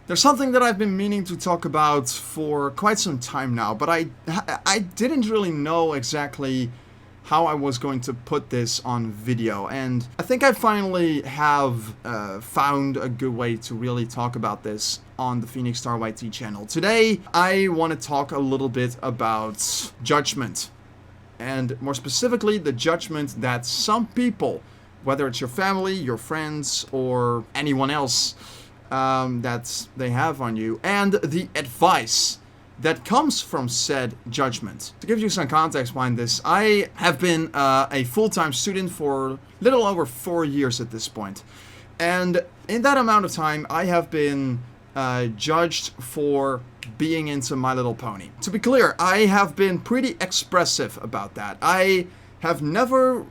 There's something that I've been meaning to talk about for quite some time now, but I didn't really know exactly how I was going to put this on video, and I think I finally have found a good way to really talk about this on the PhoenixStarYT channel. Today, I want to talk a little bit about judgment, and more specifically, the judgment that some people, whether it's your family, your friends, or anyone else, that they have on you, and the advice that comes from said judgment. To give you some context behind this, I have been a full-time student for a little over 4 years at this point. And in that amount of time, I have been judged for being into My Little Pony. To be clear, I have been pretty expressive about that. I have never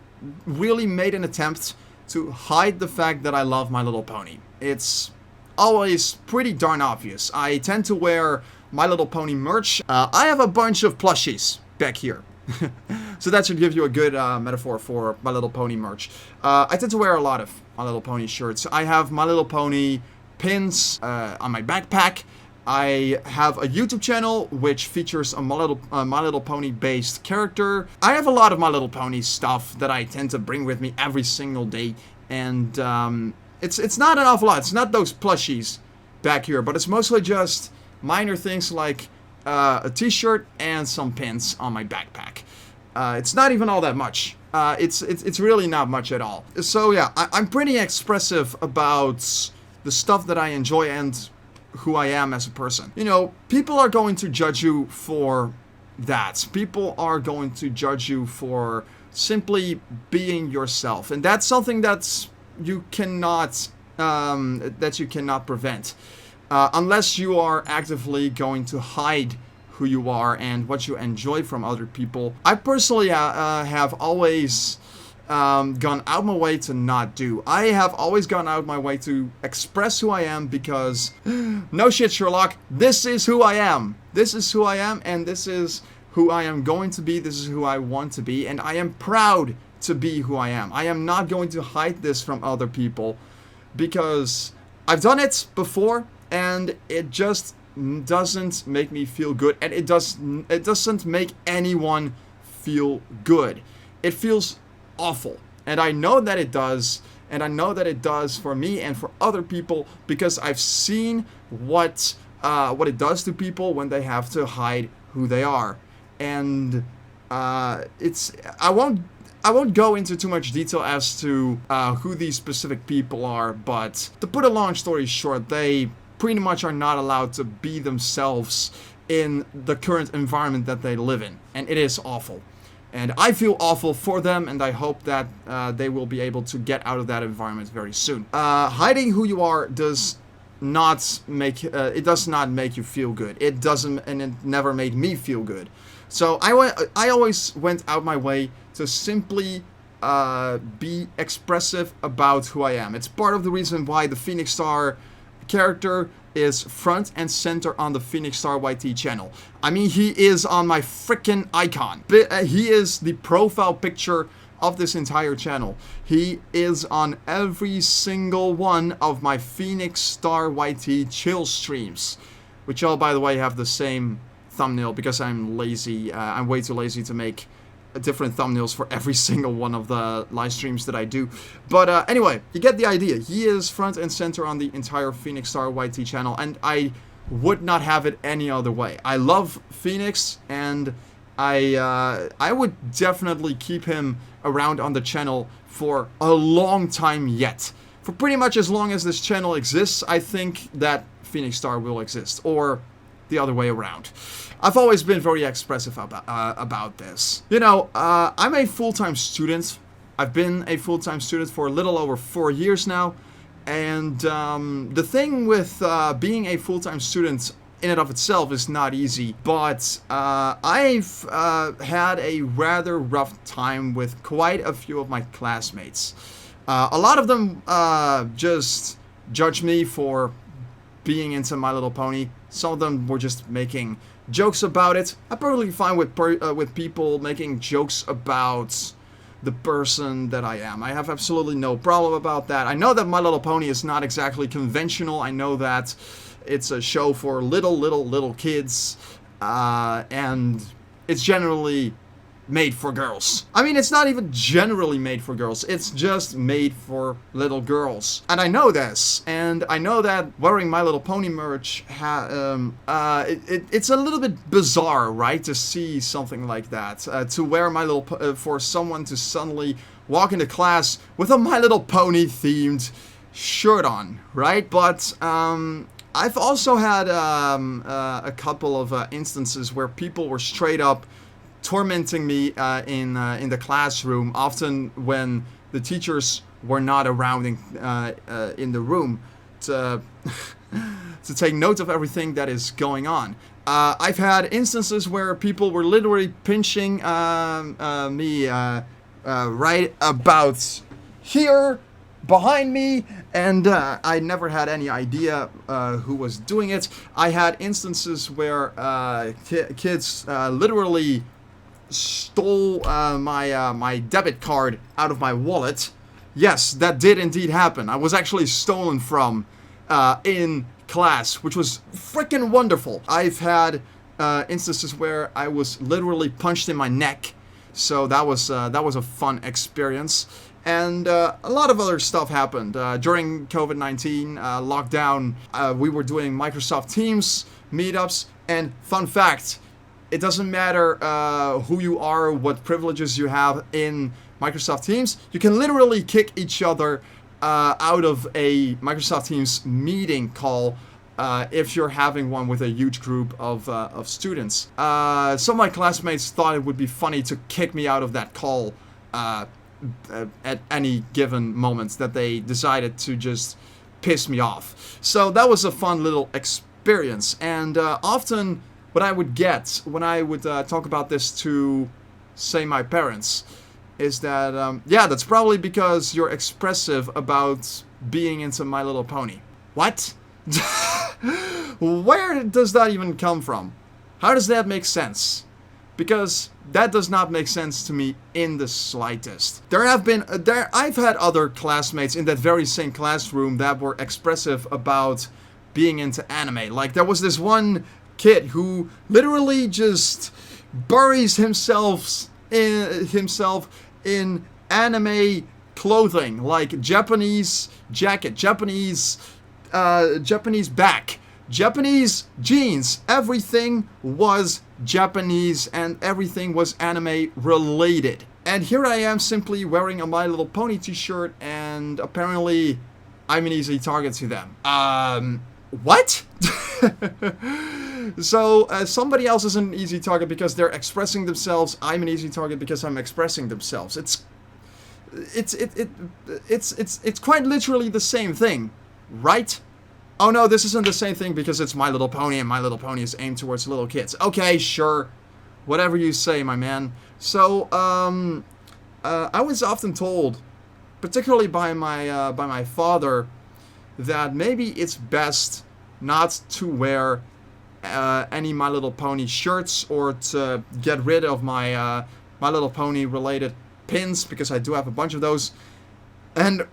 really made an attempt to hide the fact that I love My Little Pony. It's always pretty darn obvious. I tend to wear My Little Pony merch. I have a bunch of plushies back here. So that should give you a good metaphor for My Little Pony merch. I tend to wear a lot of My Little Pony shirts. I have My Little Pony pins on my backpack. I have a YouTube channel which features a My Little Pony based character. I have a lot of My Little Pony stuff that I tend to bring with me every single day, and it's not an awful lot. It's not those plushies back here, but it's mostly just minor things like a t-shirt and some pins on my backpack. It's not even all that much. It's really not much at all. So yeah, I'm pretty expressive about the stuff that I enjoy and who I am as a person. You know, people are going to judge you for that. People are going to judge you for simply being yourself, and that's something that you cannot prevent. Unless you are actively going to hide who you are and what you enjoy from other people. I personally have always gone out my way to not do. I have always gone out my way to express who I am because, no shit, Sherlock, this is who I am. This is who I am, and this is who I am going to be. This is who I want to be, and I am proud to be who I am. I am not going to hide this from other people because I've done it before, and it just doesn't make me feel good, and it doesn't make anyone feel good. It feels awful, and I know that it does, and I know that it does for me and for other people because I've seen what it does to people when they have to hide who they are, and I won't go into too much detail as to who these specific people are, but to put a long story short, they pretty much are not allowed to be themselves in the current environment that they live in, and it is awful. And I feel awful for them, and I hope that they will be able to get out of that environment very soon. Hiding who you are does not make you feel good. It doesn't, and it never made me feel good. So I always went out my way to simply be expressive about who I am. It's part of the reason why the Phoenix Star character is front and center on the PhoenixStarYT channel. I mean, he is on my freaking icon. He is the profile picture of this entire channel. He is on every single one of my PhoenixStarYT chill streams, which all, by the way, have the same thumbnail because I'm lazy. I'm way too lazy to make different thumbnails for every single one of the live streams that I do. But anyway, you get the idea. He is front and center on the entire PhoenixStarYT channel, and I would not have it any other way. I love Phoenix, and I would definitely keep him around on the channel for a long time yet. For pretty much as long as this channel exists, I think that Phoenix Star will exist, or the other way around. I've always been very expressive about this. You know, I'm a full-time student. I've been a full-time student for a little over 4 years now, and the thing with being a full-time student in and of itself is not easy, but I've had a rather rough time with quite a few of my classmates. A lot of them just judge me for being into My Little Pony. Some of them were just making jokes about it. I'm perfectly fine with people making jokes about the person that I am. I have absolutely no problem about that. I know that My Little Pony is not exactly conventional. I know that It's a show for little kids, and it's generally made for girls. I mean, it's not even generally made for girls. It's just made for little girls. And I know this. And I know that wearing My Little Pony merch, it's a little bit bizarre, right? To see something like that. To wear My Little for someone to suddenly walk into class with a My Little Pony themed shirt on, right? But I've also had a couple of instances where people were straight up tormenting me in the classroom, often when the teachers were not around in the room to to take note of everything that is going on. I've had instances where people were literally pinching me right about here behind me, and I never had any idea who was doing it. I had instances where kids literally stole my debit card out of my wallet. Yes, that did indeed happen. I was actually stolen from in class, which was freaking wonderful. I've had instances where I was literally punched in my neck, so that was a fun experience. And a lot of other stuff happened during COVID-19 lockdown. We were doing Microsoft Teams meetups, and fun fact, it doesn't matter who you are, what privileges you have in Microsoft Teams. You can literally kick each other out of a Microsoft Teams meeting call if you're having one with a huge group of students. Some of my classmates thought it would be funny to kick me out of that call at any given moment, that they decided to just piss me off. So that was a fun little experience. And often what I would get when I would talk about this to, say, my parents, is that, yeah, that's probably because you're expressive about being into My Little Pony. What? Where does that even come from? How does that make sense? Because that does not make sense to me in the slightest. I've had other classmates in that very same classroom that were expressive about being into anime. Like, there was this one kid who literally just buries himself in anime clothing, like Japanese jacket, Japanese back, Japanese jeans. Everything was Japanese and everything was anime related. And here I am simply wearing a My Little Pony t-shirt, and apparently I'm an easy target to them. What? So somebody else is an easy target because they're expressing themselves. I'm an easy target because I'm expressing themselves. It's quite literally the same thing, right? Oh no, this isn't the same thing because it's My Little Pony and My Little Pony is aimed towards little kids. Okay, sure, whatever you say, my man. So I was often told, particularly by my father, that maybe it's best not to wear any My Little Pony shirts, or to get rid of my My Little Pony related pins, because I do have a bunch of those. And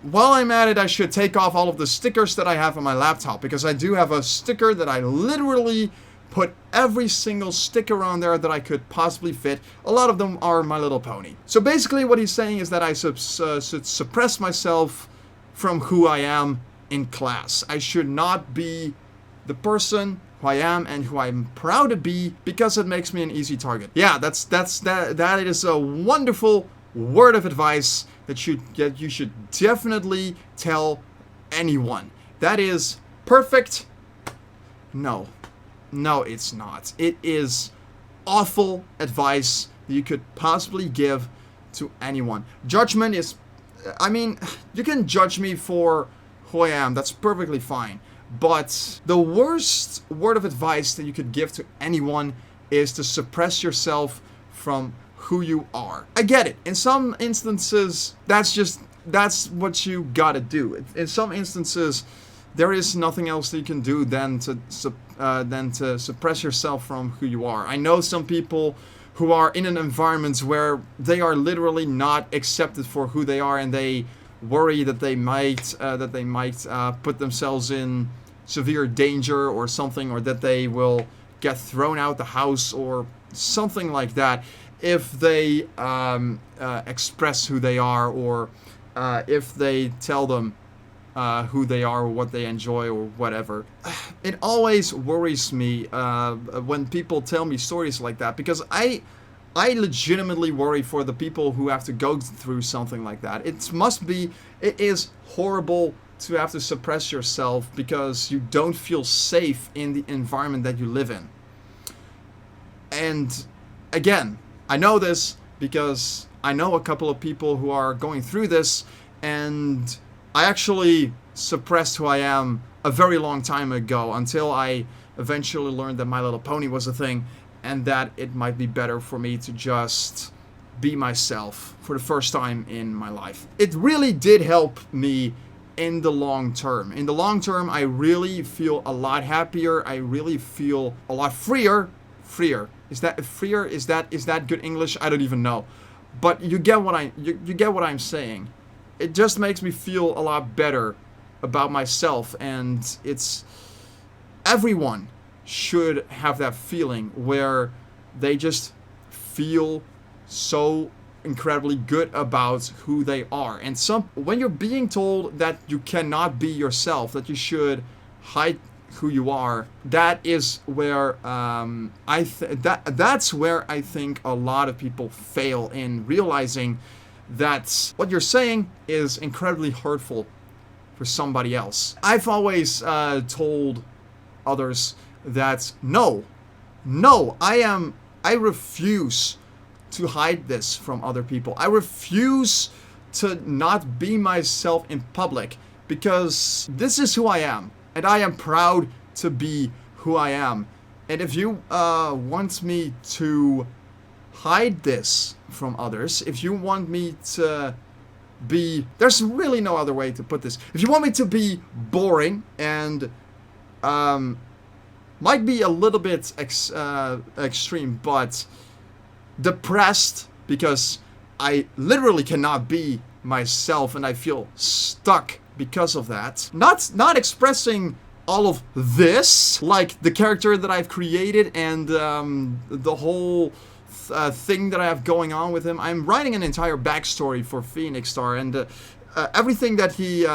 while I'm at it, I should take off all of the stickers that I have on my laptop, because I do have a sticker that I literally put every single sticker on there that I could possibly fit. A lot of them are My Little Pony. So basically what he's saying is that I should suppress myself from who I am in class. I should not be the person who I am and who I'm proud to be, because it makes me an easy target. Yeah, that is a wonderful word of advice that you should definitely tell anyone. That is perfect. No, it's not. It is awful advice that you could possibly give to anyone. Judgment is, I mean, you can judge me for who I am. That's perfectly fine. But the worst word of advice that you could give to anyone is to suppress yourself from who you are. I get it. In some instances, that's what you gotta do. In some instances, there is nothing else that you can do than to suppress yourself from who you are. I know some people who are in an environment where they are literally not accepted for who they are, and they worry that they might put themselves in severe danger or something, or that they will get thrown out the house or something like that if they express who they are, or if they tell them who they are or what they enjoy or whatever. It always worries me when people tell me stories like that, because I legitimately worry for the people who have to go through something like that. It is horrible to have to suppress yourself because you don't feel safe in the environment that you live in. And again, I know this because I know a couple of people who are going through this, and I actually suppressed who I am a very long time ago until I eventually learned that My Little Pony was a thing, and that it might be better for me to just be myself for the first time in my life. It really did help me in the long term. In the long term, I really feel a lot happier. I really feel a lot freer. Freer. Is that good English? I don't even know. But you get what I'm saying. It just makes me feel a lot better about myself, and everyone should have that feeling where they just feel so incredibly good about who they are. And when you're being told that you cannot be yourself, that you should hide who you are, that is where that's where I think a lot of people fail in realizing that what you're saying is incredibly hurtful for somebody else. I've always told others that no, I refuse to hide this from other people. I refuse to not be myself in public, because this is who I am, and I am proud to be who I am. And if you want me to hide this from others, if you want me to be, there's really no other way to put this, if you want me to be boring and might be a little bit extreme, but depressed because I literally cannot be myself and I feel stuck because of that, not expressing all of this, like the character that I've created and the whole thing that I have going on with him. I'm writing an entire backstory for PhoenixStar, and everything that he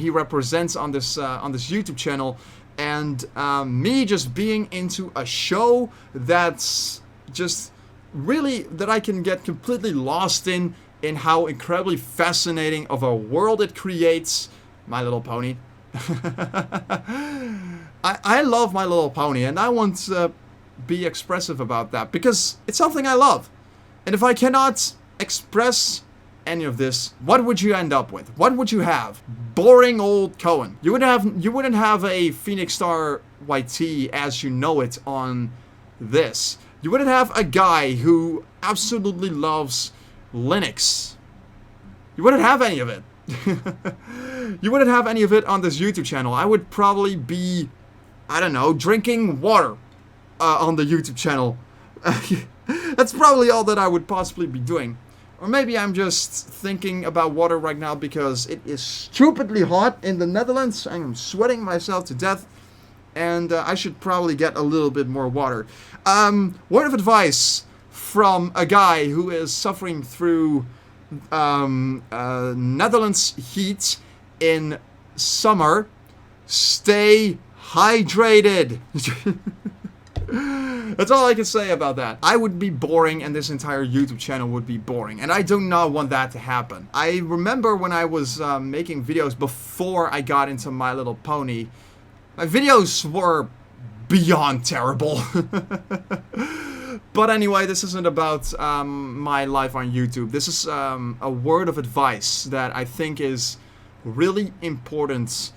represents on this YouTube channel, and me just being into a show that's just really, that I can get completely lost in how incredibly fascinating of a world it creates. My Little Pony. I love My Little Pony, and I want to be expressive about that because it's something I love. And if I cannot express any of this, what would you end up with? What would you have? Boring old Koen. You wouldn't have a PhoenixStarYT as you know it on this. You wouldn't have a guy who absolutely loves Linux. You wouldn't have any of it. You wouldn't have any of it on this YouTube channel. I would probably be, I don't know, drinking water on the YouTube channel. That's probably all that I would possibly be doing. Or maybe I'm just thinking about water right now because it is stupidly hot in the Netherlands. I'm sweating myself to death. And I should probably get a little bit more water. Word of advice from a guy who is suffering through Netherlands heat in summer. Stay hydrated. That's all I can say about that. I would be boring and this entire YouTube channel would be boring. And I do not want that to happen. I remember when I was making videos before I got into My Little Pony, my videos were beyond terrible. But anyway, this isn't about my life on YouTube. This is a word of advice that I think is really important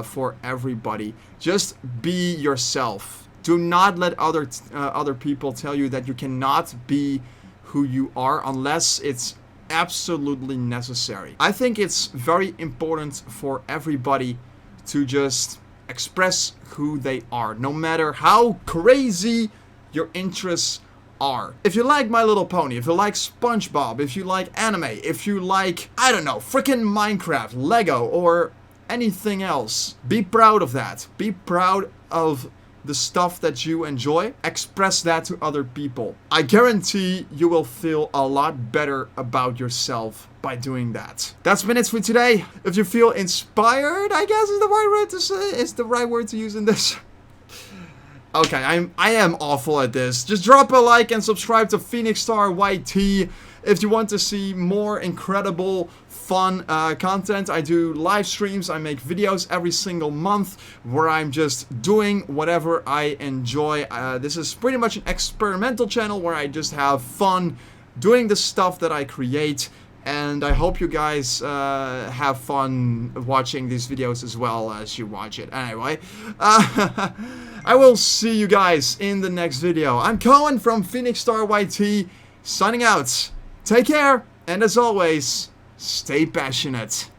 for everybody. Just be yourself. Do not let other people tell you that you cannot be who you are unless it's absolutely necessary. I think it's very important for everybody to just express who they are, no matter how crazy your interests are. If you like My Little Pony, if you like SpongeBob, if you like anime, if you like, I don't know, freaking Minecraft, Lego, or anything else. Be proud of that. Be proud of the stuff that you enjoy. Express that to other people. I guarantee you will feel a lot better about yourself by doing that. That's been it for today. If you feel inspired, I guess is the right word to say, is the right word to use in this. Okay, I am awful at this. Just drop a like and subscribe to PhoenixStarYT if you want to see more incredible, fun content. I do live streams. I make videos every single month where I'm just doing whatever I enjoy. This is pretty much an experimental channel where I just have fun doing the stuff that I create. And I hope you guys have fun watching these videos as well as you watch it. Anyway, I will see you guys in the next video. I'm Koen from PhoenixStarYT, signing out. Take care, and as always, stay passionate.